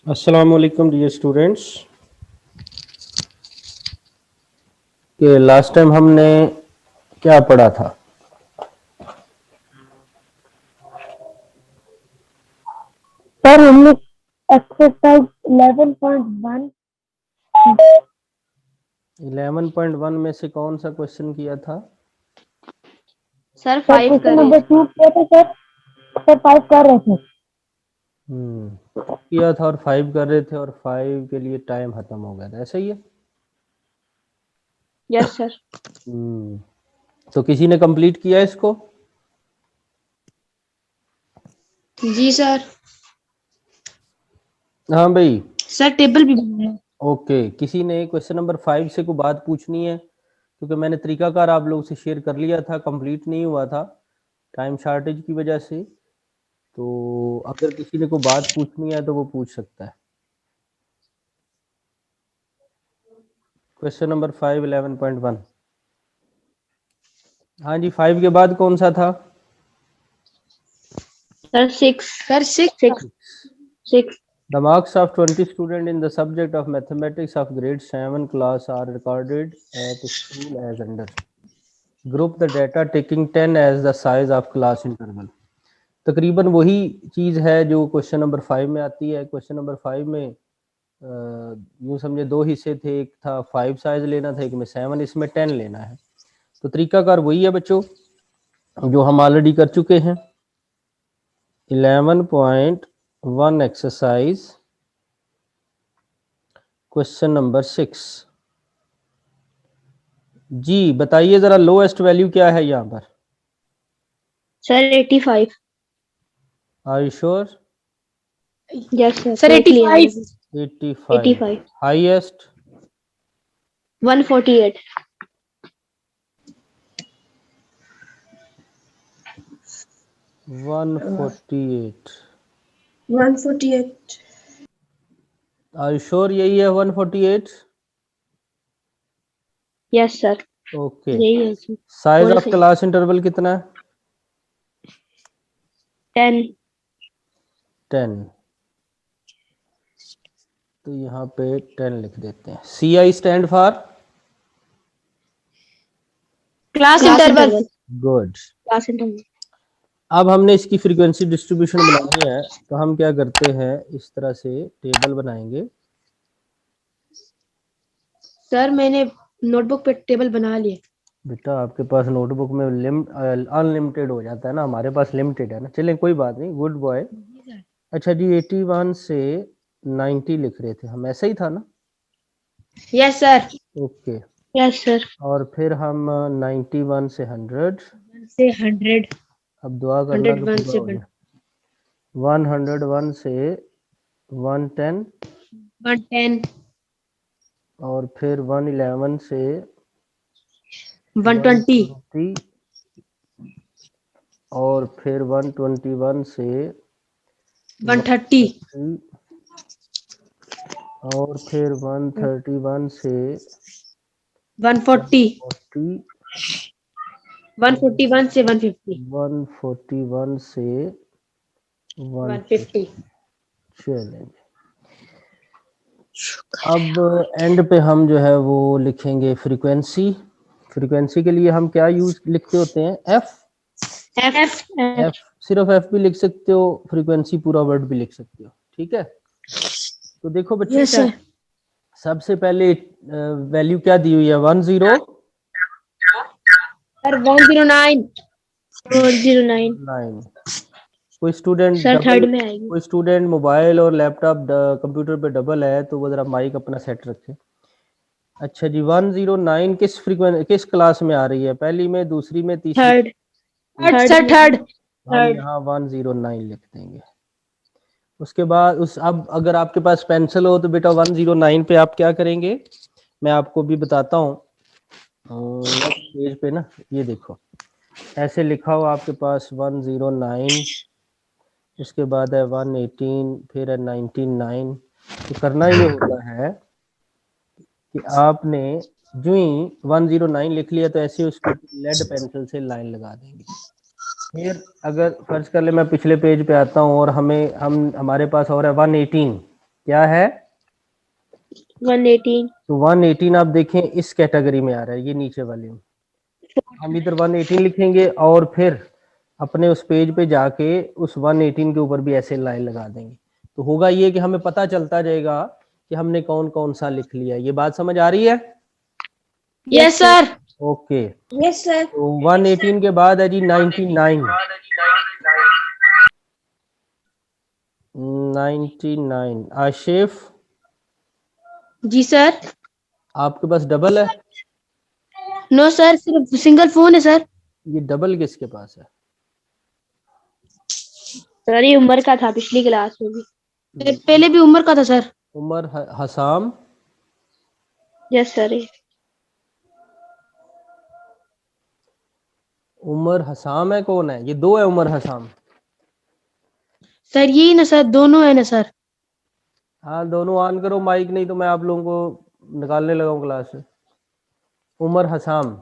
अस्सलाम वालेकुम dear students. कि लास्ट टाइम हमने क्या पढ़ा था? सर हमने एक्सरसाइज 11.1 11.1 में से कौन सा क्वेश्चन किया था? सर सर 5 क्वेश्चन करे नंबर 2 किया था सर 5 कर रहे थे। किया था और 5 कर रहे थे और 5 के लिए टाइम खत्म हो गया था, ऐसा ही है। Yes sir. तो किसी ने कंप्लीट किया इसको? जी सर। हाँ भाई। सर टेबल भी बनाया। ओके, किसी ने क्वेश्चन नंबर 5 से कोई बात पूछनी है? क्योंकि मैंने तरीकाकार आप लोगों से शेयर कर लिया था, कंप्लीट नहीं हुआ था टाइम शॉर्टेज की वजह से। तो अगर किसी ने कोई बात पूछनी है तो वो पूछ सकता है। Question number 5 11.1। हाँ जी, 5 के बाद कौन सा था? Sir 6 6 The marks of 20 students in the subject of mathematics of grade 7 class are recorded at school as under. Group the data taking 10 as the size of class interval. तकरीबन वही चीज़ है जो क्वेश्चन नंबर 5 में आती है। Question number 5 में यूँ समझे दो हिस्से थे, एक था 5 साइज लेना था, एक में 7, इसमें 10 लेना है। तो तरीकाकार वही है बच्चों जो हम ऑलरेडी कर चुके हैं। 11.1 एक्सरसाइज क्वेश्चन नंबर 6। जी बताइए जरा, लोएस्ट वैल्यू क्या है यहाँ पर? Sir 85। Are you sure? Yes sir 85 85। Highest? 148। 148। 148 are you sure यही है 148? Yes sir okay. यही है सर। साइज कौन ऑफ सी? क्लास इंटरवल कितना है? 10। 10। तो यहाँ पे 10 लिख देते हैं। C I stand for? Class interval. Good. Class interval. अब हमने इसकी फ्रीक्वेंसी डिस्ट्रीब्यूशन बनानी है, तो हम क्या करते हैं, इस तरह से टेबल बनाएंगे। सर मैंने नोटबुक पे टेबल बना लिए। बेटा आपके पास नोटबुक में अनलिमिटेड हो जाता है ना, हमारे पास लिमिटेड है ना। चलें कोई बात नहीं, गुड बॉय। अच्छा जी, 81 से 90 लिख रहे थे हम, ऐसा ही था ना? Yes sir. Okay. Yes sir. और फिर हम 91 से 100। से 100। अब दुआ करना कि 101 पूरा से हो जाए। 101 से 110। 110। और फिर 111 से 120। 120। और फिर 121 से 130। 130। और फिर 131 से 140। 140। 141 से 150। 141 से 150। 150। चलेंगे। अब एंड पे हम जो है वो लिखेंगे फ्रीक्वेंसी। फ्रीक्वेंसी के लिए हम क्या यूज लिखते होते हैं? एफ। एफ। एफ, सिर्फ एफ भी लिख सकते हो, फ्रीक्वेंसी पूरा वर्ड भी लिख सकते हो, ठीक है। तो देखो बच्चे, यस सर। सबसे पहले वैल्यू क्या दी हुई है? 109। सर 109। 409। कोई स्टूडेंट सर डबल, थर्ड में आएगी। कोई स्टूडेंट मोबाइल और लैपटॉप कंप्यूटर पे डबल है तो वो जरा माइक अपना सेट रखे। अच्छा जी, 109 किस फ्रीक्वेंसी, किस क्लास में आ रही है? पहली में, दूसरी में, तीसरी? थर्ड। Third sir third. हम यहाँ 109 लिख देंगे। उसके बाद अब अगर आपके पास पेंसिल हो तो बेटा 109 पे आप क्या करेंगे, मैं आपको भी बताता हूँ। पेज पे ना, ये देखो ऐसे लिखा हो आपके पास 109। इसके बाद है 118, फिर है 99। तो करना ये होता है कि आपने जो ही 109 लिख लिया तो ऐसे उसके लेड पेंसिल से लाइन लगा देंगे। फिर अगर फर्ज कर ले मैं पिछले पेज पे आता हूँ और हमारे पास और है 118। क्या है? 118। तो 118 आप देखें इस कैटेगरी में आ रहा है, ये नीचे वाले में। हम इधर 118 लिखेंगे और फिर अपने उस पेज पे जाके उस 118 के ऊपर भी ऐसे लाइन लगा देंगे, तो होगा ये कि हमें पता चलता जाएगा कि हमने कौन कौन सा लिख लिया। ये बात समझ आ रही है? Yes sir. Okay, yes sir. तो 118 के बाद है जी 99। 99 आशिफ, जी सर। आपके पास डबल है? नो सर, सिर्फ सिंगल फोन है सर। ये डबल किसके पास है? सर ये उमर का था पिछली क्लास में भी, पहले भी उमर का था sir. Umar Hassam. Yes sir. Umar Hassam है, कौन है ये? दो है उमर हसाम। सर यही ना सर, दोनों है ना सर। हाँ दोनों ऑन करो माइक, नहीं तो मैं आप लोगों को निकालने लगा हूँ क्लास से। उमर हसाम,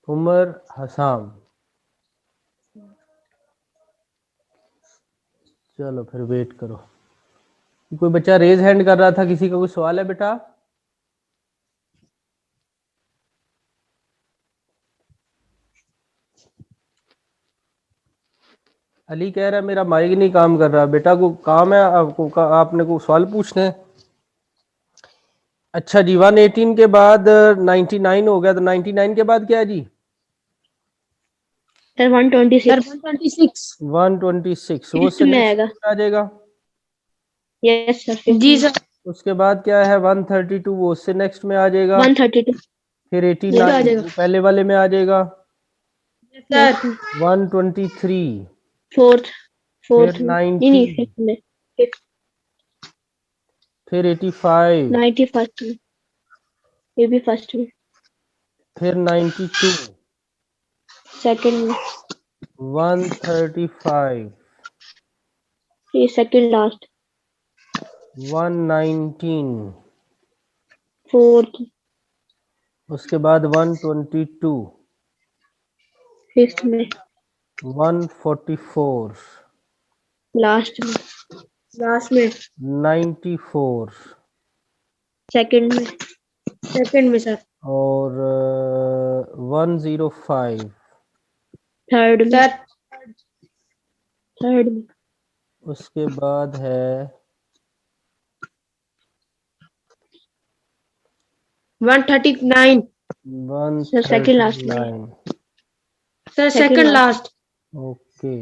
उमर हसाम। चलो फिर वेट करो, कोई बच्चा रेज हैंड कर रहा था, किसी का कोई सवाल है बेटा? अली कह रहा है मेरा माइक नहीं काम कर रहा। बेटा को काम है आपको आपने को सवाल पूछना है? अच्छा जी, 118 के बाद 99 हो गया, तो 99 के बाद क्या है जी? सर 126। सर 126 126 वो फिफ्थ से में नेक्स्ट आएगा। आ जाएगा। Yes sir. जी सर। उसके बाद क्या है? 132 वो उससे नेक्स्ट में आ जाएगा। 132 फिर ये भी आ 89 जाएगा वो पहले वाले में आ जाएगा। सर। 123, फोर्थ फिर फोर्थ में नहीं 90, नहीं, फिफ्थ में। फिर 85, 90 फर्स्ट में, ये भी फर्स्ट में। फिर 92, सेकंड में, 135, ये सेकंड लास्ट। 119, फोर्थ, उसके बाद 122, फिफ्थ में, 144, लास्ट में, लास्ट में, 94 सेकंड में, सेकंड में सर, और 105। थर्ड में सर, थर्ड में, उसके बाद है 139 सर, सेकंड लास्ट में 139। Sir, second last. Okay,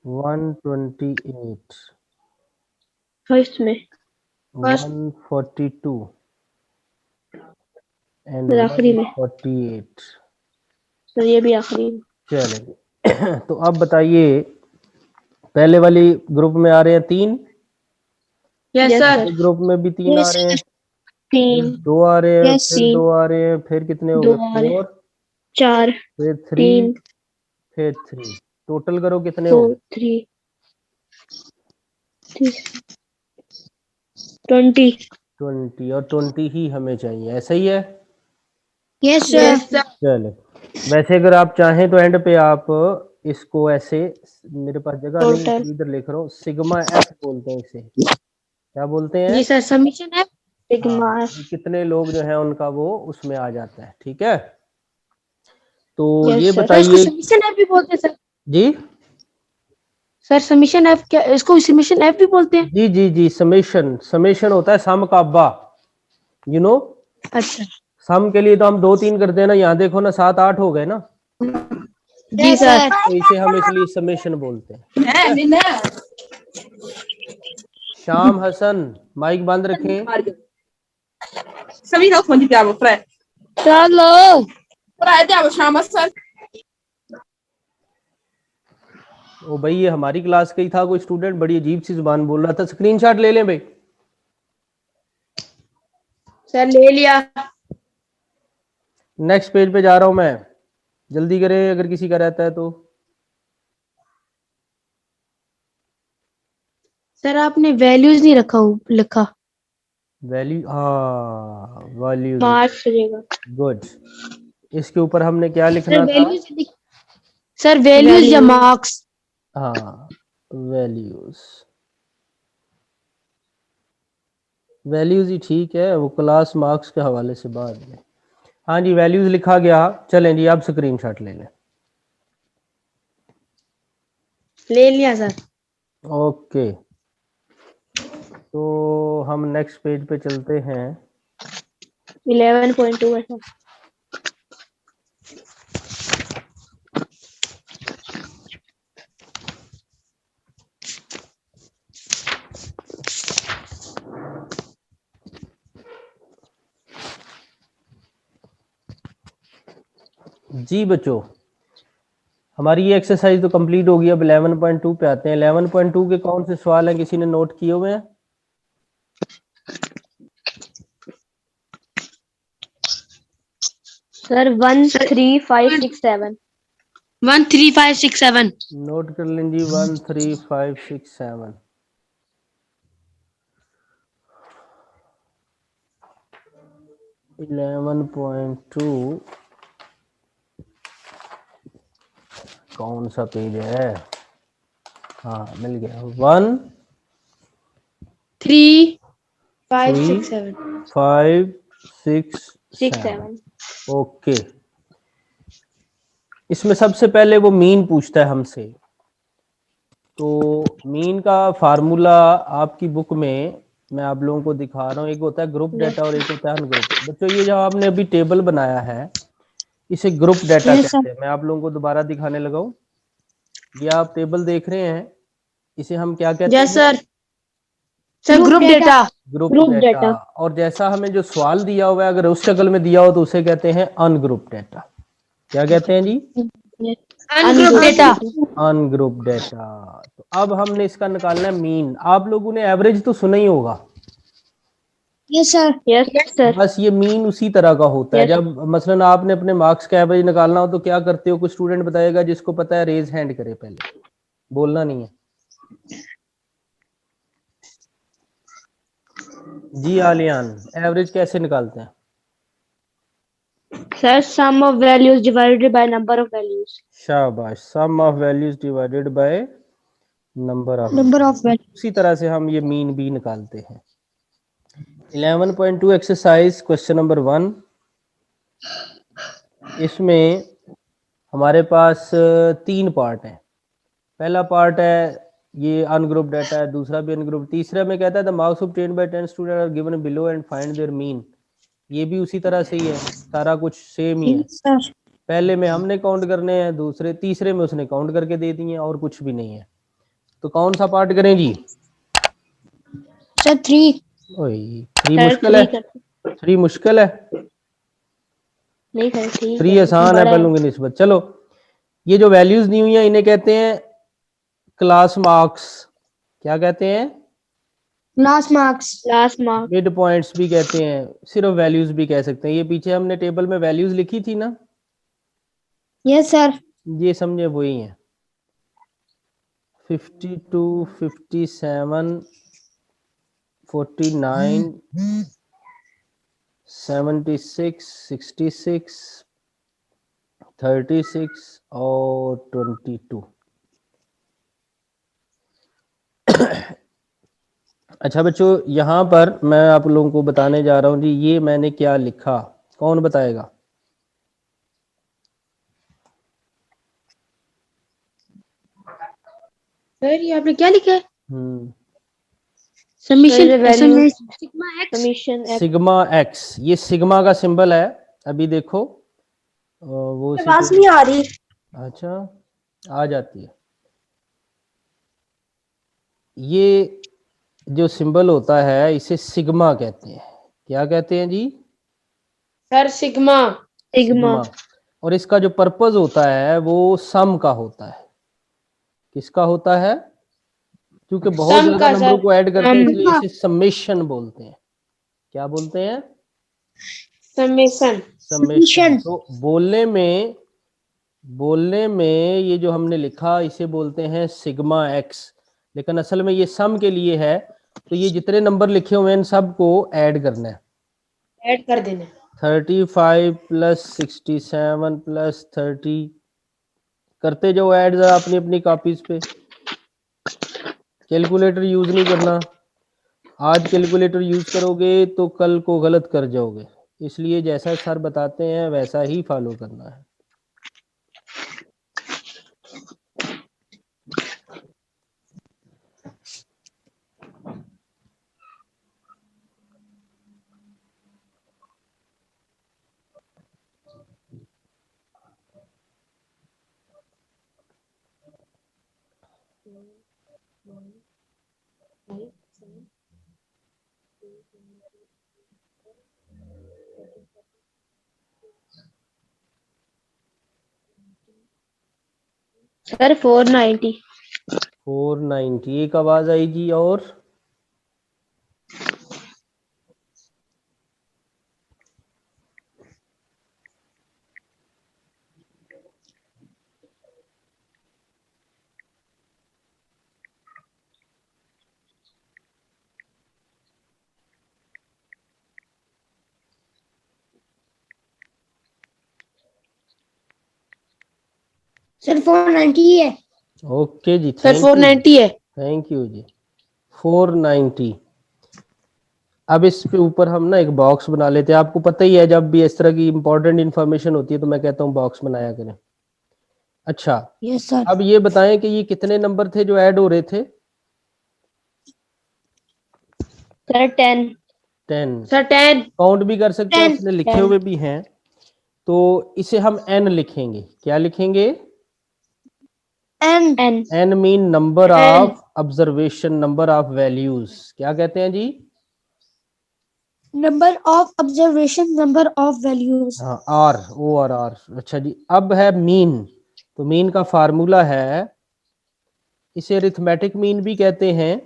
128, first में, फर्स्ट 142 एंड सर, आखिरी में 148। सर, ये भी आखिरी में। चलें तो अब बताइए, पहले वाली ग्रुप में आ रहे हैं 3, यस सर। ग्रुप में भी 3 आ रहे हैं, फिर 3, 2 आ रहे हैं, यस फिर 2 आ रहे हैं, फिर कितने हो 2 गए? आ रहे, 4, 4, फिर 3, 3, फिर 3। टोटल करो कितने हो 4, गए? 3, 20। 20, और 20 ही हमें चाहिए, ऐसा ही है? Yes sir. चले, वैसे अगर आप चाहें तो एंड पे आप इसको ऐसे, मेरे पास जगह नहीं है टोटल, तो इधर लिख रहा हूँ, सिग्मा एफ बोलते हैं इसे। क्या बोलते हैं? जी सर, सबमिशन है सिग्मा। हाँ, ये कितने लोग जो है उनका वो उसमें आ जाता है, ठीक है? तो ये यस सर, इसको बताइए सबमिशन ऐप भी बोलते हैं सर। जी। सर सबमिशन ऐप, क्या इसको सबमिशन ऐप भी बोलते हैं? जी जी जी, समेशन, समेशन होता है सम का अब्बा, यू नो। अच्छा। सम के लिए तो हम 2 3 करते हैं ना, यहाँ देखो ना 7 8 हो गए ना, जी सर। तो इसे हम इसलिए समेशन बोलते हैं। शाम हसन, माइक बंद रखें। Samira respondiamo, pre. चलो Andiamo, Shama, sir. ओ भाई, ये हमारी क्लास का ही था कोई स्टूडेंट, बड़ी अजीब सी जुबान बोल रहा था। स्क्रीनशॉट ले लें भाई। सर, ले लिया। नेक्स्ट पेज पे जा रहा हूं मैं, जल्दी करें अगर किसी का रहता है तो। सर आपने वैल्यूज नहीं रखा लिखा। वैल्यू, हाँ वैल्यू, मार्क्स जगह। गुड। इसके ऊपर हमने क्या सर लिखना था? वैल्यूज, सर वैल्यूज या मार्क्स? हाँ, वैल्यूज। वैल्यूज ही ठीक है, वो क्लास मार्क्स के हवाले से बाद में। हाँ जी, वैल्यूज लिखा गया। चलें जी, अब स्क्रीनशॉट ले लें। ले लिया सर। ओके, तो हम नेक्स्ट पेज पे चलते हैं। 11.2 है सर। जी बच्चों, हमारी ये एक्सरसाइज तो कंप्लीट होगी। अब 11.2 पे आते हैं। 11.2 के कौन से सवाल हैं, किसी ने नोट किए हुए हैं? सर 1 3 5 6 7 1 3 5 6 7। नोट कर लें जी। 1 3 5 6 7। इलेवन पॉइंट टू कौन सा पेज है? हाँ, मिल गया। 1 3 5 3 6 7 5 6 6 7। 7। ओके, इसमें सबसे पहले वो मीन पूछता है हमसे। तो मीन का फार्मूला आपकी बुक में मैं आप लोगों को दिखा रहा हूँ। एक होता है ग्रुप डाटा और एक होता है अनग्रुप। बच्चों, ये जो आपने अभी टेबल बनाया है, इसे ग्रुप डाटा कहते हैं। मैं आप लोगों को दोबारा दिखाने लगा हूँ। ये आप टेबल देख रहे हैं, इसे हम क्या कहते यस हैं? Sir. Sir group data. Group group data. Data. और जैसा हमें जो सवाल दिया हुआ है, अगर उस शक्ल में दिया हो तो उसे कहते हैं अनग्रुप डाटा। क्या कहते हैं जी? Ungroup data. Ungroup data. तो अब हमने इसका निकालना है मीन। आप लोगों ने एवरेज तो सुना ही होगा। Yes sir. Yes sir. बस ये मीन उसी तरह का होता है। Yes. जब मसलन आपने अपने मार्क्स का एवरेज निकालना हो तो क्या करते हो? कुछ स्टूडेंट बताएगा, जिसको पता है रेज हैंड करे, पहले बोलना नहीं है। जी आलियान, एवरेज कैसे निकालते हैं? Sir sum of values divided by number of values. शाबाश, sum of values divided by number of. Values. उसी तरह से हम ये मीन भी निकालते हैं। 11.2 एक्सरसाइज क्वेश्चन नंबर 1। इसमें हमारे पास 3 पार्ट हैं। पहला पार्ट है ये अनग्रुप डाटा है, दूसरा भी अनग्रुप। तीसरा में कहता है the marks obtained by 10 student are given below and find their mean. ये भी उसी तरह से ही है, सारा कुछ सेम ही है। सर पहले में हमने काउंट करने हैं, दूसरे तीसरे में उसने काउंट करके दे दिए, और कुछ भी नहीं है। तो कौन सा पार्ट करें जी? सर 3। ओए 3 मुश्किल है। 3 मुश्किल है। नहीं सर 3 3 आसान है पहलू की निस्बत। चलो, ये जो वैल्यूज दी हुई हैं इन्हें कहते हैं क्लास मार्क्स। क्या कहते हैं? Class marks. मिड पॉइंट्स भी कहते हैं, सिर्फ वैल्यूज भी कह सकते हैं। ये पीछे हमने टेबल में वैल्यूज लिखी थी ना, यस सर। ये समझे वही है। 52 57 49 76 66 36 और 22। अच्छा बच्चों, यहाँ पर मैं आप लोगों को बताने जा रहा हूँ जी, ये मैंने क्या लिखा, कौन बताएगा? सर ये आपने क्या लिखा है? Summation sigma x. ये सिग्मा का सिंबल है। अभी देखो, वो आवाज नहीं आ रही। अच्छा, आ जाती है। ये जो सिंबल होता है इसे सिग्मा कहते हैं। क्या कहते हैं जी? Sir sigma. सिग्मा। और इसका जो पर्पस होता है वो सम का होता है। किसका होता है? क्योंकि बहुत सम ज्यादा का नंबरों सर। को ऐड करते हैं, इसलिए इसे समेशन बोलते हैं। क्या बोलते हैं? समेशन। समेशन। तो बोलने में ये जो हमने लिखा इसे बोलते हैं सिग्मा एक्स, लेकिन असल में ये सम के लिए है। तो ये जितने नंबर लिखे हुए हैं इन सबको ऐड करना है। ऐड कर देना। 35 प्लस 67 प्लस 30, करते जाओ ऐड जरा अपनी अपनी कॉपीज पे। कैलकुलेटर यूज नहीं करना, आज कैलकुलेटर यूज करोगे तो कल को गलत कर जाओगे, इसलिए जैसा सर बताते हैं वैसा ही फॉलो करना है। सर 490। 490 एक आवाज आएगी और सर 490 है। ओके जी, सर 490 है। थैंक यू जी। 490। अब इस पे ऊपर हम ना एक बॉक्स बना लेते हैं। आपको पता ही है जब भी इस तरह की इंपॉर्टेंट इंफॉर्मेशन होती है तो मैं कहता हूँ बॉक्स बनाया करें। अच्छा, यस सर। अब ये बताएं कि ये कितने नंबर थे जो ऐड हो रहे थे? सर 10। 10। सर 10। काउंट भी कर सकते हैं, 10, उसने लिखे 10। हुए भी हैं, तो इसे हम n लिखेंगे। क्या लिखेंगे? N. N। n mean number N। Of observation, number of values. क्या कहते हैं जी? Number of observation, number of values. हाँ, आर, ओ आर आर। अच्छा जी, अब है मीन। तो मीन का फार्मूला है, इसे अरिथमेटिक मीन भी कहते हैं।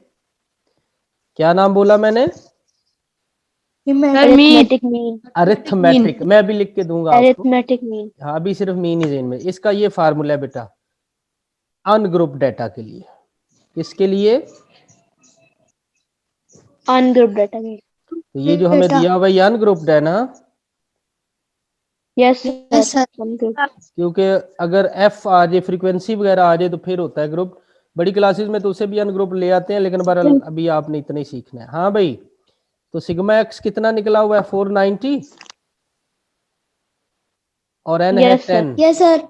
क्या नाम बोला मैंने? Sir mean. मीन। अरिथमेटिक। मैं भी लिख के दूंगा आपको। Arithmetic mean. हाँ, अभी सिर्फ मीन ही जेन में। इसका ये फार्मूला है बेटा, अनग्रुप डेटा के लिए। किसके लिए? Ungroup data mean. तो ये जो हमें दिया हुआ ये अनग्रुप्ड है ना, yes yes sir. Sir. Ungroup. क्योंकि अगर एफ आ जाए, फ्रीक्वेंसी वगैरह आ जाए तो फिर होता है ग्रुप। बड़ी क्लासेस में तो उसे भी अनग्रुप ले आते हैं, लेकिन बहरहाल अभी आपने इतना ही सीखना है। हाँ भाई, तो सिग्मा एक्स कितना निकला हुआ है? 490 और एन है यस सर। 10। Yes sir.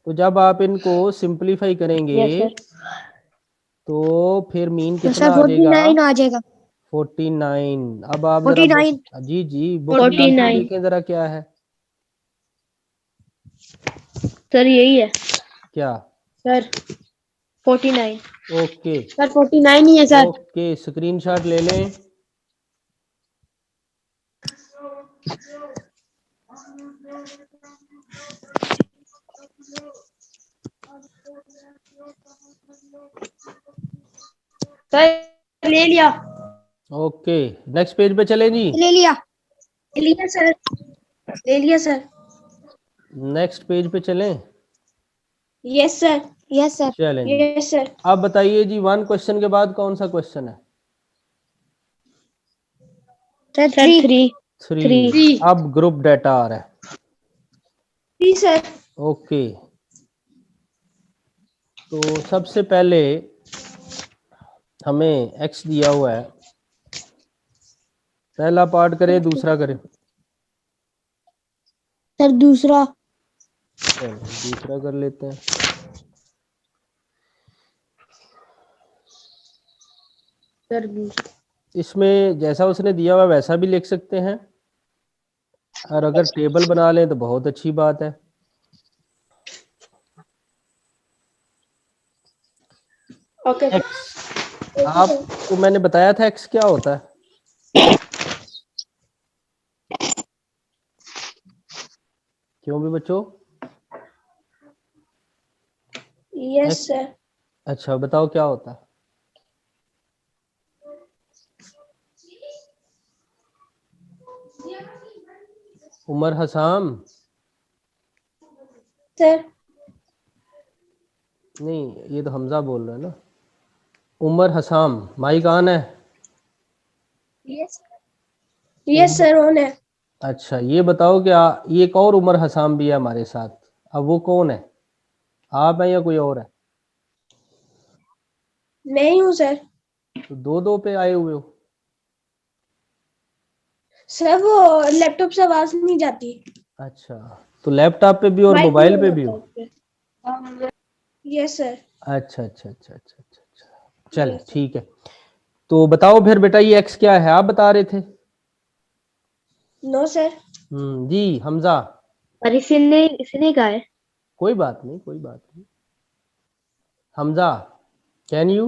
तो जब आप इनको सिंप्लीफाई करेंगे यस सर। तो फिर मीन तो कितना सर आ जाएगा? 49 आ जाएगा। 49। अब आप जरा 49। जी जी बुक निकाल के 49। देखें जरा क्या है। सर यही है क्या? सर 49। ओके सर 49 ही है सर। ओके, स्क्रीनशॉट ले लें। सर ले लिया। ओके, नेक्स्ट पेज पे चलें जी। ले लिया। ले लिया सर। ले लिया सर। नेक्स्ट पेज पे चलें। Yes sir. Yes sir. चलें जी। Yes sir. अब बताइए जी, 1 क्वेश्चन के बाद कौन सा क्वेश्चन है? Sir sir 3। 3। अब ग्रुप डाटा आ रहा है। 3 सर। ओके, तो सबसे पहले हमें x दिया हुआ है, पहला पार्ट करें दूसरा करें? सर दूसरा। चलो दूसरा कर लेते हैं। सर इसमें जैसा उसने दिया हुआ वैसा भी लिख सकते हैं, और अगर टेबल बना लें तो बहुत अच्छी बात है। ओके। x, आपको मैंने बताया था x क्या होता है? क्यों भी बच्चों? Yes sir. अच्छा बताओ क्या होता है? उमर हसाम? सर। नहीं, ये तो हमजा बोल रहा है ना। उमर हसाम, माइक ऑन है? यस। यस सर ऑन है। अच्छा ये बताओ कि ये एक और उमर हसाम भी है हमारे साथ, अब वो कौन है, आप हैं या कोई और है? मैं ही हूँ सर। तो दो दो पे आए हुए हो। सर वो लैपटॉप से आवाज नहीं जाती। अच्छा तो लैपटॉप पे भी और माइक मोबाइल नहीं पे भी होता हो? उसपे। Yes sir. अच्छा अच्छा अच्छा अच्छा अच्छा अच्छा, चल यस सर। ठीक है। तो बताओ फिर बेटा ये एक्स क्या है, आप बता रहे थे। No sir. जी हमजा। और इसने कहा है। कोई बात नहीं कोई बात नहीं। Hamza can you,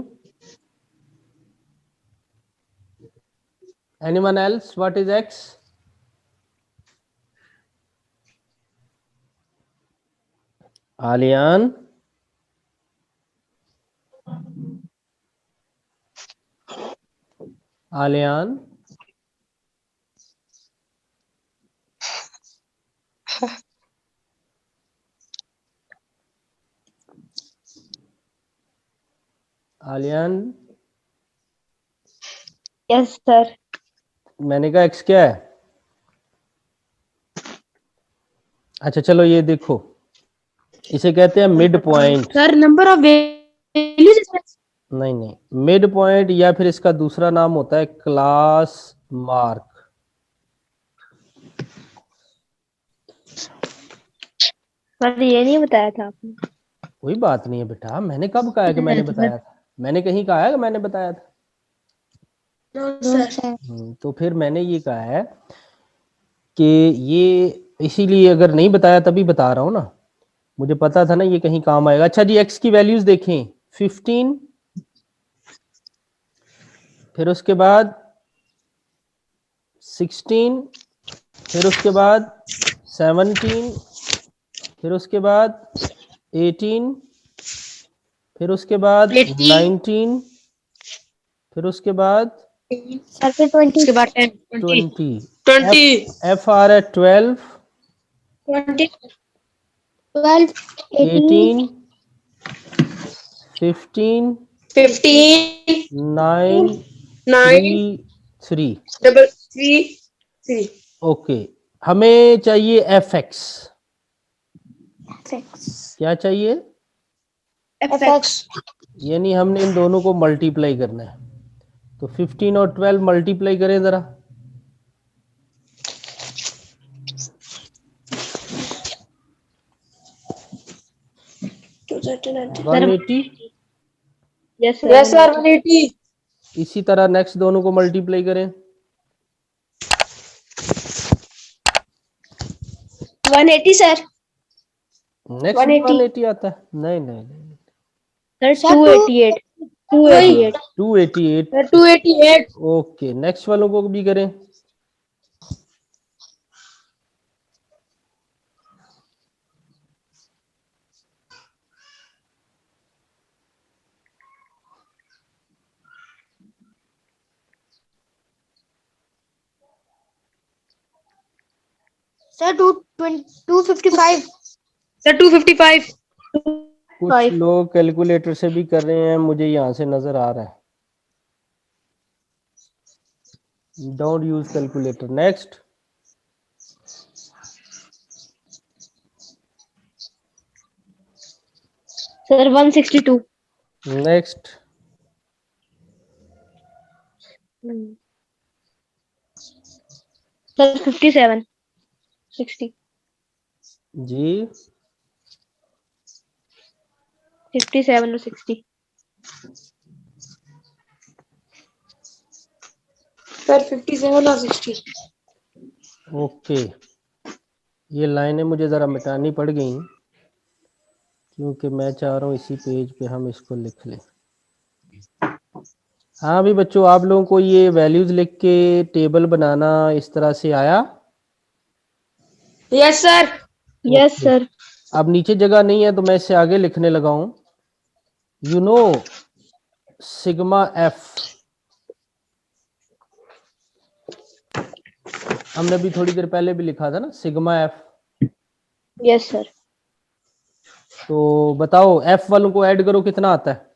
anyone else, what is x? Aliyan, Aliyan, Aliyan. Yes sir. मैंने कहा एक्स क्या है। अच्छा चलो ये देखो, इसे कहते हैं mid point. Sir number of values. नहीं नहीं, मिड पॉइंट या फिर इसका दूसरा नाम होता है क्लास मार्क। सर ये नहीं बताया था आपने। कोई बात नहीं है बेटा, मैंने कब कहा है कि मैंने बताया था, मैंने कहीं कहा है कि मैंने बताया था? No sir. तो फिर मैंने ये कहा है कि ये, इसीलिए अगर नहीं बताया तभी बता रहा हूँ ना, मुझे पता था ना ये कहीं काम आएगा। अच्छा जी एक्स की वैल्यूज देखें, 15, फिर उसके बाद 16, फिर उसके बाद 17, फिर उसके बाद 18, फिर उसके बाद 19, फिर उसके बाद सर फिर 20 उसके बाद 10 20 20। 20 एफ आ रहा है 12, 20 12 18 18, 15, 15 9, 9 3, 3। डबल 3 3 ओके, हमें चाहिए एफ एक्स। क्या चाहिए? एफएक्स। यानी हमने इन दोनों को मल्टीप्लाई करना है। तो 15 और 12 मल्टीप्लाई करें जरा। 180। यस यस सर सर 180 इसी तरह नेक्स्ट दोनों को मल्टीप्लाई करें। 180 सर। नेक्स्ट भी 180 180 आता है? नहीं नहीं नहीं, सर 288 288 288। सर 288 ओके नेक्स्ट वालों को भी करें। सर 255 सर 255 कुछ लोग कैलकुलेटर से भी कर रहे हैं, मुझे यहाँ से नजर आ रहा है। Don't use calculator. Next. Sir 162 next. Sir 57 60 जी 57 और 60 सर 57 और 60 ओके, ये लाइनें मुझे ज़रा मिटानी पड़ गई क्योंकि मैं चाह रहा हूँ इसी पेज पे हम इसको लिख लें। हाँ भी बच्चों, आप लोगों को ये वैल्यूज लिख के टेबल बनाना इस तरह से आया? यस सर यस सर अब नीचे जगह नहीं है तो मैं इससे आगे लिखने लगा हूँ। यू नो सिग्मा एफ, हमने अभी थोड़ी देर पहले भी लिखा था ना सिग्मा एफ। यस सर तो बताओ एफ वालों को ऐड करो कितना आता है?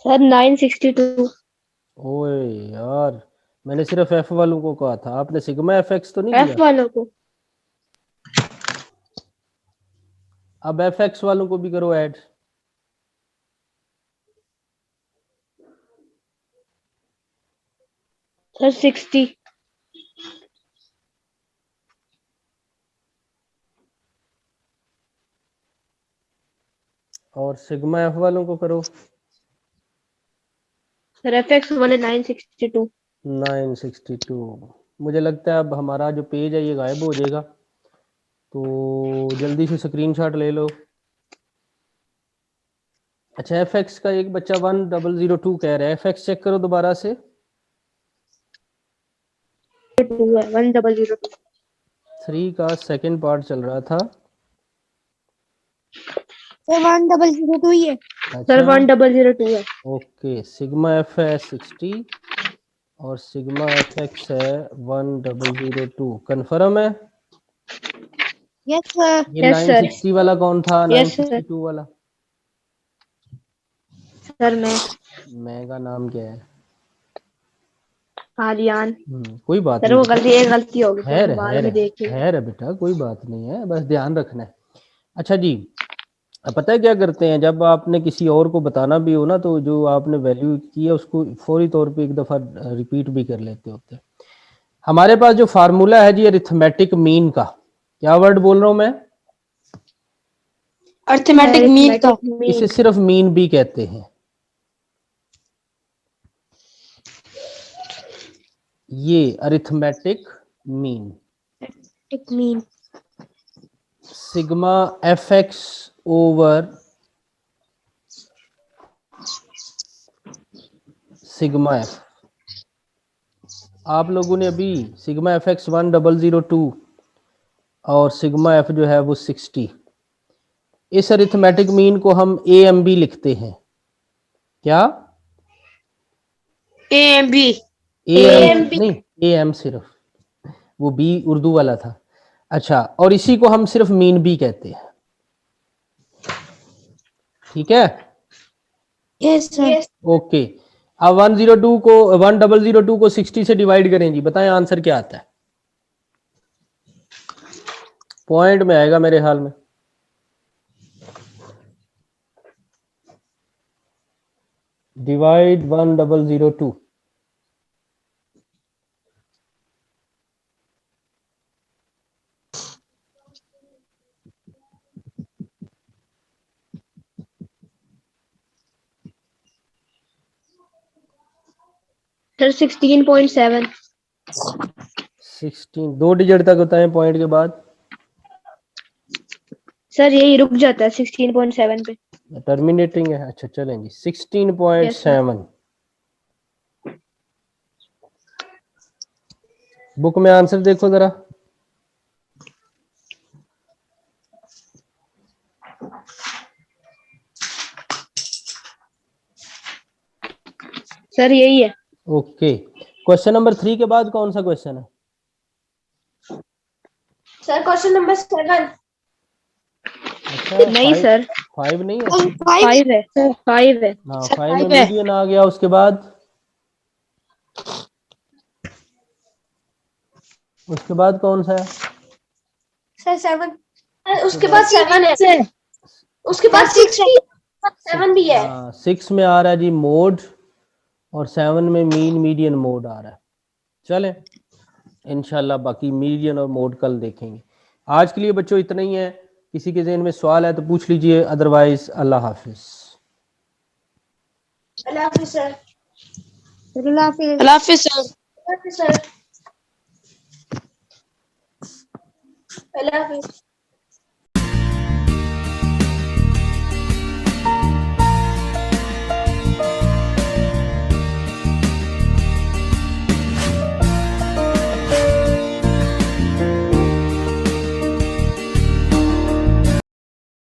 सर 962। ओए यार, मैंने सिर्फ एफ वालों को कहा था, आपने सिग्मा एफ एक्स तो नहीं एफ दिया। वालों को अब एफ एक्स वालों को भी करो ऐड। सर 60। और सिग्मा एफ वालों को करो। सर एफ एक्स वाले 962। 962। मुझे लगता है अब हमारा जो पेज है ये गायब हो जाएगा, तो जल्दी से स्क्रीनशॉट ले लो। अच्छा, एफ एक्स का एक बच्चा 1002 कह रहा है, एफ एक्स चेक करो दोबारा से। 2 है 1002। 3 का सेकंड पार्ट चल रहा था। सर 1002 ही है। सर अच्छा 1002 है। ओके, सिग्मा एफ है 60 और सिग्मा एफ एक्स है 1002। कंफर्म है। Yes sir. ये Yes, sir. 960 वाला कौन था? Yes, sir. 962 वाला सर मैं का नाम क्या है? आलियान। कोई बात सर वो नहीं, एक गलती होगी है सर, बाद में देखिए। है बेटा, कोई बात नहीं है, बस ध्यान रखना है। अच्छा जी, अब पता है क्या करते हैं, जब आपने किसी और को बताना भी हो ना, तो जो आपने वैल्यू की है उसको फौरी तौर पे एक दफ़ा रिपीट भी कर लेते होते हैं। हमारे पास जो फार्मूला है जी अरिथमेटिक मीन का, क्या वर्ड बोल रहा हूं मैं? अर्थमेटिक मीन का। इसे सिर्फ मीन भी कहते हैं। ये अरिथमेटिक मीन, एक mean. Sigma F x over sigma F. आप लोगों ने अभी सिग्मा एफ एक्स 1002 और सिग्मा एफ जो है वो 60, इस अरिथमेटिक मीन को हम ए एम बी लिखते हैं। क्या? A M B. A M नहीं, ए एम सिर्फ, वो बी उर्दू वाला था। अच्छा, और इसी को हम सिर्फ मीन बी कहते हैं। ठीक है, यस सर। ओके। अब 1002 को 60 से डिवाइड करें जी, बताएं आंसर क्या आता है? पॉइंट में आएगा मेरे ख्याल में। डिवाइड 1002। सर 16.7। 16 दो डिजिट तक होता है पॉइंट के बाद। सर यही रुक जाता है 16.7 पे। टर्मिनेटिंग है। अच्छा चलें जी, Yes, 16.7। बुक में आंसर देखो जरा। सर यही है। ओके, क्वेश्चन नंबर 3 के बाद कौन सा क्वेश्चन है? Sir question number 7। अच्छा, नहीं सर, 5 नहीं है। 5 है। 5 है। हाँ, सर, 5 में 5 है। मीडियन आ गया। उसके बाद कौन सा है? सर 7। उसके बाद 7 है। उसके बाद 6 है। 7 भी है। हाँ, 6 में आ रहा है जी मोड, और 7 में मीडियन मोड आ रहा है। चलें, इंशाल्लाह बाकी मीडियन और मोड कल देखेंगे। आज के लिए बच्चों इतना ही है। किसी के ज़हन में सवाल है तो पूछ लीजिए, अदरवाइज अल्लाह हाफिज। अल्लाह हाफिज सर। अल्लाह हाफिज। अल्लाह हाफिज सर। अल्लाह हाफिज सर। अल्लाह हाफिज।